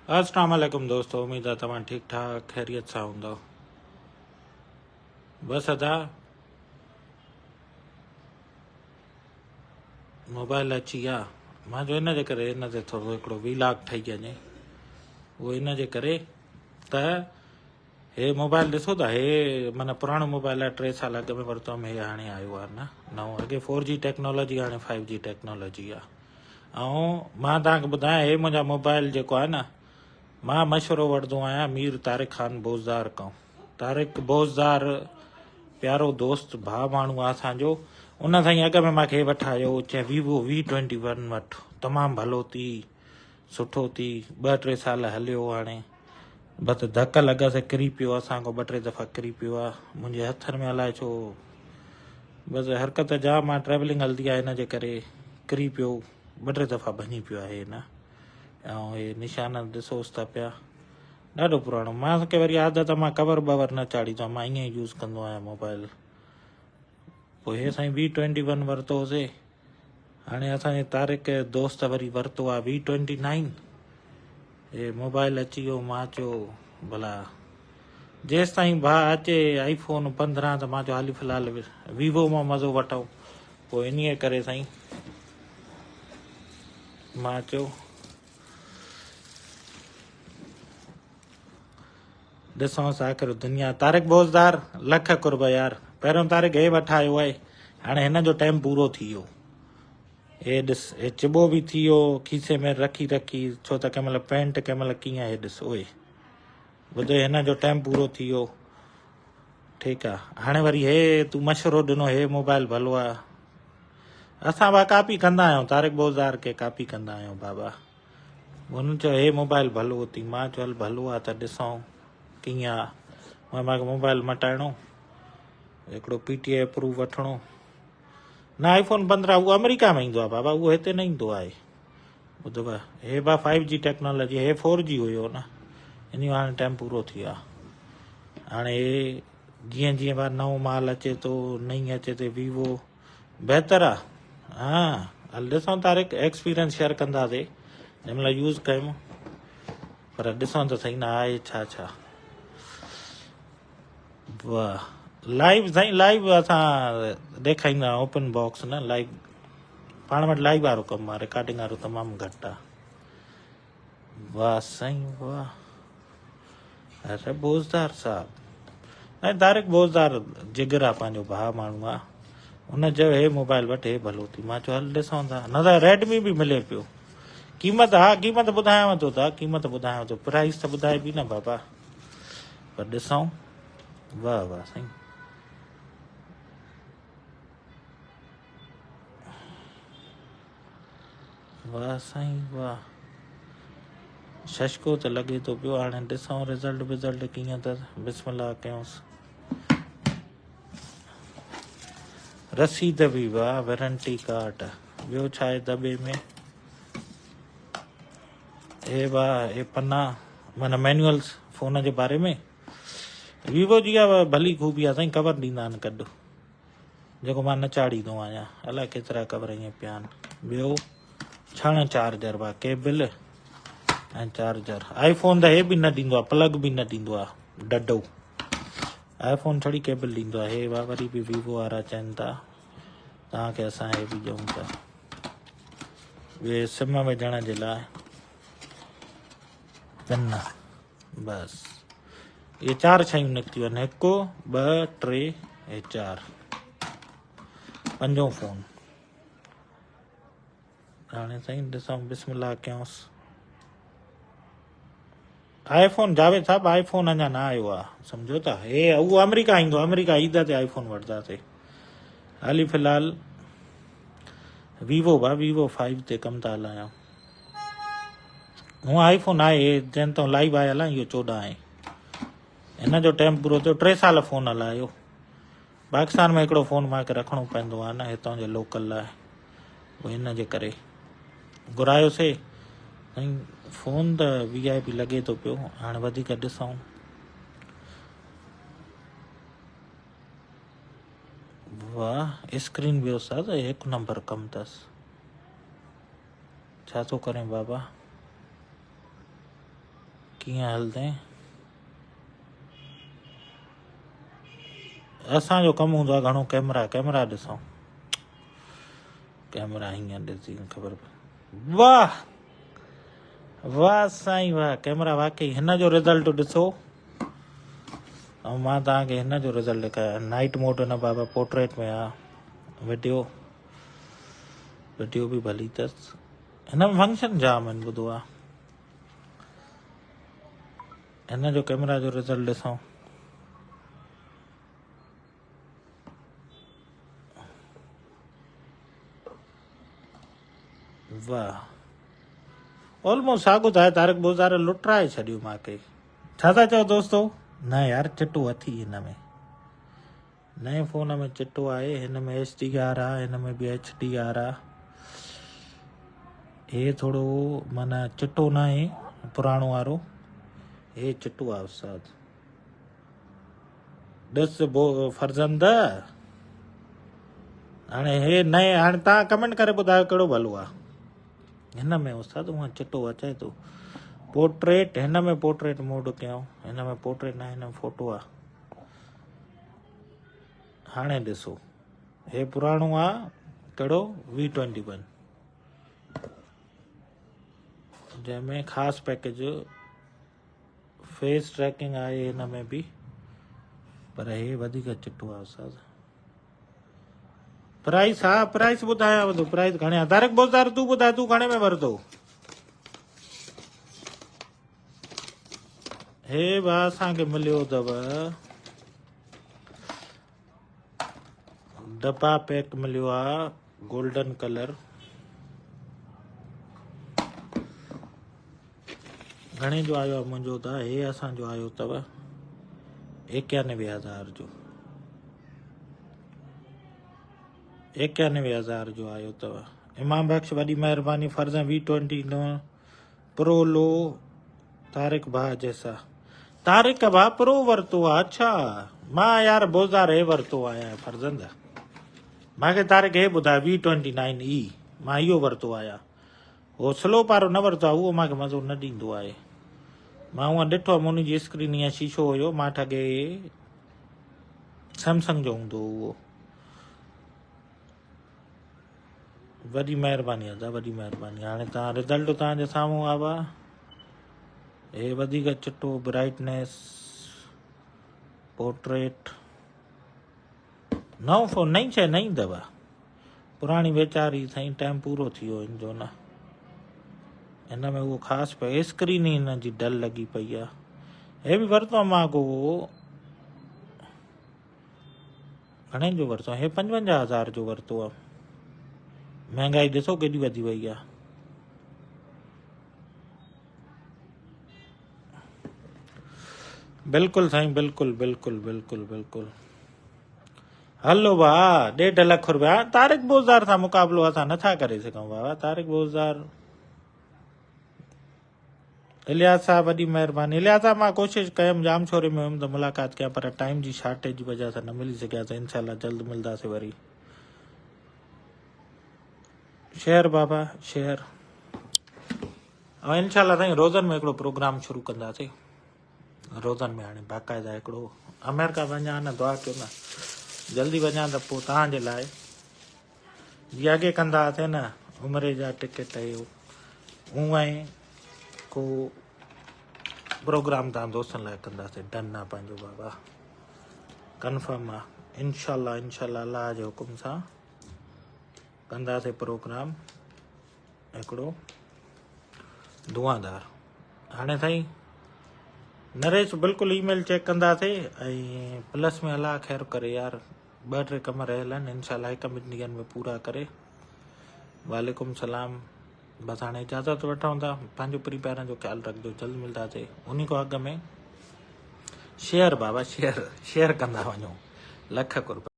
अस्सलाम वालेकुम दोस्तों, उम्मीद है तव्हां ठीक ठाक खैरियत सां हूंदो। बस अदा मोबाइल अची विया, मां जो इन जे करे इन ते थोरो हिकिड़ो वीलाग ठही वञे। उहो इन जे करे त हे मोबाइल ॾिसो था, हे माना पुराणो मोबाइल आहे, 3 साल अॻु में वरितो हुअमि, हे हाणे आयो आहे न नओं। अॻे 4G टेक्नोलॉजी, हाणे 5G टेक्नोलॉजी आहे। ऐं मां तव्हांखे ॿुधायां, हे मुंहिंजा मोबाइल जेको आहे न, मां मशवरो वठंदो आहियां मीर तारिक ख़ान बोज़दार खां। तारिक बोज़दार प्यारो दोस्त भाउ माण्हू आहे असांजो। उन सां ई अॻ में मूंखे वठायो, चए वीवो V21 वठि, तमामु भलो थी, सुठो थी। 2-3 साल हलियो, हाणे बसि धक लॻसि किरी पियो, असांखां 2-3 दफ़ा किरी पियो आहे। मुंहिंजे हथनि में अलाए छो बसि हरकत जाम आहे, ट्रेवलिंग हलंदी आहे, इन जे करे किरी पियो, 2-3 दफ़ा भञी पियो आहे न। ऐं हे निशान ॾिसोसि था पिया, ॾाढो पुराणो। मूंखे वरी आदत, मां कवर बवर न चाढ़ींदो आहियां, मां ईअं ई यूज़ कंदो आहियां मोबाइल। पोइ हे साईं V21 वरितोसीं। हाणे असांजे तारिक दोस्त वरी वरितो आहे V29। हे मोबाइल अची वियो, मां चयो भला जेसि ताईं भाउ अचे iPhone 15 त मां चयो हाली फ़िलहाल वीवो मां मज़ो वठूं। पोइ इन करे साईं मां चयो ॾिसूंसि आख़िर दुनिया। तारिक बोज़दार लख कुर्ब यार, पहिरियों तारिक हे वठायो आहे, हाणे हिन जो टाइम पूरो थी वियो। हे ॾिस, हे चिॿो बि थी वियो खीसे में रखी रखी, छो त कंहिं महिल पैंट कंहिं महिल कीअं। हे ॾिस उहे ॿुधो, हिन जो टाइम पूरो थी वियो। ठीकु आहे, हाणे वरी हे तूं मशवरो ॾिनो, हे मोबाइल भलो आहे। असां बि कापी कंदा आहियूं, तारिक बोज़दार खे कापी कंदा आहियूं बाबा। हुन चयो हे मोबाइल भलो थी, मां चयो हल भलो आहे त ॾिसूं कीअं आहे। मूंखे मोबाइल मटाइणो, हिकिड़ो PTI प्रूफ वठिणो। न iPhone 15 उहो अमेरिका में ईंदो आहे बाबा, उहो हिते न ईंदो आहे। ॿुधो, हे बा 5G टेक्नोलॉजी, हे 4G हुयो न, इन जो हाणे टाइम पूरो थी वियो आहे। हाणे हे जीअं जीअं बा नओं माल अचे थो, नई अचे थी वीवो, बहितर आहे। हा हल ॾिसूं, तारिक एक्सपीरियंस शेयर कंदासीं जंहिं महिल यूज़ कयूं, पर ॾिसूं त सही न आहे छा छा। वाह, लाइव साईं, लाइव असां ॾेखारींदा आहियूं, ओपन बॉक्स न लाइव। पाण वटि लाइव वारो कमु आहे, रिकॉर्डिंग वारो तमामु घटि आहे। वाह साईं वाह, अरे बोज़दार साहब। ऐं तारिक बोज़दार जिगर आहे, पंहिंजो भाउ माण्हू आहे। हुन चयो हे मोबाइल वटि, हे भलो थी। मां चयो हल ॾिसूं था। न त रेडमी बि मिले पियो। क़ीमत, हा क़ीमत ॿुधायांव थो, था क़ीमत ॿुधायांव थो, प्राइस त ॿुधाए बि न बाबा, पर ॾिसूं। वाह वाह साईं, वाह साईं वाह। शशको त लॻे थो पियो, हाणे ॾिसूं रिज़ल्ट विज़ल्ट कीअं अथसि। बिस्मिल्लाह कयूंसि। रसीद बि, वाह, वारंटी कार्ड। ॿियो छा आहे दॿे में? हे वाह, हे पन्ना, माना मैनुअल्स फ़ोन जे बारे में। वीवो जी आहे भली खूबी आहे साईं, कवर ॾींदा आहिनि गॾु, जेको मां न चाढ़ींदो आहियां। अलाए केतिरा कवर ईअं पिया आहिनि। ॿियो 6 चार्जर, वाह, केबल ऐं चार्जर। iPhone त हे बि न ॾींदो आहे, प्लग बि न ॾींदो आहे, डडो। iPhone छड़ी केबल ॾींदो आहे। हे वाह, वरी बि वीवो वारा चवनि था तव्हांखे असां हे बि ॾियूं था, ॿिए सिम विझण जे लाइ पिन। बसि इहे 4 शयूं निकितियूं आहिनि, 1 2 3 ऐं 4, 5 फ़ोन। हाणे साईं ॾिसूं, बिस्मिल्लाह कयूंसि। iPhone, जावेद साहब iPhone अञा न आयो आहे, सम्झो था। हे उहो अमेरिका ईंदो, अमेरिका ईद ते iPhone वठंदासीं। हाली फ़िलहाल वीवो वीवो 5 ते कमु था हलायूं। हूअं iPhone आहे, चवनि था लाइव आहे हलां, इहो 14 आहे। हिन जो टाइम पूरो थियो, 3 साल फ़ोन हलायो। पाकिस्तान में हिकिड़ो फ़ोन मूंखे रखिणो पवंदो आहे न, हितां जे लोकल लाइ, पोइ हिन जे करे घुरायोसीं साईं। फ़ोन त VIP लॻे थो पियो, हाणे वधीक ॾिसूं। वाह, स्क्रीन बि उस्ताद 1 नंबर कमु अथसि। छा थो करें बाबा? कीअं हलंदे असांजो कमु हूंदो आहे घणो कैमरा ॾिसूं कैमरा हीअं ॾिसी ख़बर पए वाह वाह साईं वाह कैमरा वाकई हिन जो रिज़ल्ट ॾिसो ऐं मां तव्हांखे हिन जो रिज़ल्ट ॾेखारियां नाइट मोड न बाबा पोर्ट्रेट में आहे वीडियो बि भली अथसि हिन में फंक्शन जाम आहिनि ॿुधो आहे हिन जो कैमरा जो रिज़ल्ट ॾिसूं वाह ऑलमोस्ट साॻियो आहे तारक बोज़ार लुटाए छॾियो मूंखे छा था चओ दोस्तो न यार चिटो अथी हिन में नए फ़ोन में चिटो आहे हिन में HDR आहे हिन में बि HDR आहे हे थोरो माना चिटो न आहे पुराणो वारो हे चिटो आहे उस्ताद ॾिस फर्ज़ंद हाणे हे नए हाणे तव्हां कमेंट करे ॿुधायो कहिड़ो भलो आहे हिन में उस्ताद हूअं चिटो अचे थो पोर्ट्रेट हिन में पोर्ट्रेट मोड कयूं हिन में पोर्ट्रेट न हिन में फोटो आहे हाणे ॾिसो हे पुराणो आहे कहिड़ो V21 जंहिंमें ख़ासि पैकेज फेस ट्रैकिंग आहे हिन में बि पर हे वधीक चिटो आहे उस्ताद प्राइस हा प्राइस ॿुधायां थो प्राइस घणे आहे तारक बोज़ार तूं ॿुधाए तूं घणे में वरितो हे भाउ असांखे मिलियो अथव डब्बा पैक मिलियो आहे गोल्डन कलर घणे जो आयो आहे मुंहिंजो त हे असांजो आयो अथव 91,000 जो 91,000 जो आयो अथव इमाम बख्श वॾी महिरबानी फर्ज़ V20 प्रो लो तारिक भाउ जैसा तारिक भाउ प्रो वरितो आहे अच्छा मां यार बोज़ार हे वरितो आहियां फर्ज़ंद मूंखे तारिक हे ॿुधायो V29E मां इहो वरितो आहियां उहो स्लो पारो न वरितो आहे उहो मूंखे मज़ो न ॾींदो आहे मां उहा ॾिठो आहे मुंहिंजी जी स्क्रीन ईअं शीशो हुयो मां ठगे सैमसंग जो हूंदो उहो वॾी महिरबानी आहे वॾी महिरबानी हाणे तव्हां रिज़ल्ट तव्हांजे साम्हूं आयो आहे हे वधीक चिटो ब्राइटनेस पोर्ट्रेट नओं फ़ोन नई शइ नई अथव पुराणी वेचारी साईं टाइम पूरो थी वियो हिन जो न हिन में उहो ख़ासि पए स्क्रीन ई हिन जी डल लॻी पई आहे हे बि वरितो आहे मां को घणे जो वरितो आहे हे 55,000 जो वरितो आहे महांगाई ॾिसो केॾी वधी वई आहे बिल्कुलु साईं बिल्कुलु हलो भाउ 1.5 लख रुपया तारिक बोज़ार सां मुक़ाबिलो असां नथा करे सघूं बाबा तारिक बोज़ार इलियास साहब वॾी महिरबानी इलियास साहब मां कोशिशि कयमि जाम छोरे में हुयमि त मुलाक़ात कयां पर टाइम जी शॉर्टेज जी वजह सां न मिली सघियासीं इंशाल्लाह जल्द मिलंदासीं वरी शेयर बाबा शेयर ऐं इंशाल्लाह साईं रोज़नि में हिकिड़ो प्रोग्राम शुरू कंदासीं रोज़नि में हाणे बाक़ाइदा हिकिड़ो अमेरिका वञा न दुआ कयो न जल्दी वञा त पोइ तव्हांजे लाइ जीअं अॻे कंदा हुआसीं न उमिरि जा टिकट हूअं ई को प्रोग्राम तव्हां दोस्तनि लाइ कंदासीं डन आहे पंहिंजो बाबा कंफर्म आहे इंशाल्लाह अलाह जे हुकुम सां कंदासीं प्रोग्राम हिकिड़ो धुआंधार हाणे साईं नरेश बिल्कुलु ईमेल चेक कंदासीं ऐं प्लस में अलाह ख़ैरु करे यार 2-3 कम रहियल आहिनि इंशाल्लाह 1-2 ॾींहंनि में पूरा करे वालेकुम सलाम बसि हाणे इजाज़त वठूं था पंहिंजो प्रीपेयरनि जो ख़्यालु रखिजो जल्द मिलंदासीं उन खां अॻु में शेयर बाबा शेयर कंदा वञो 1,00,000 रुपया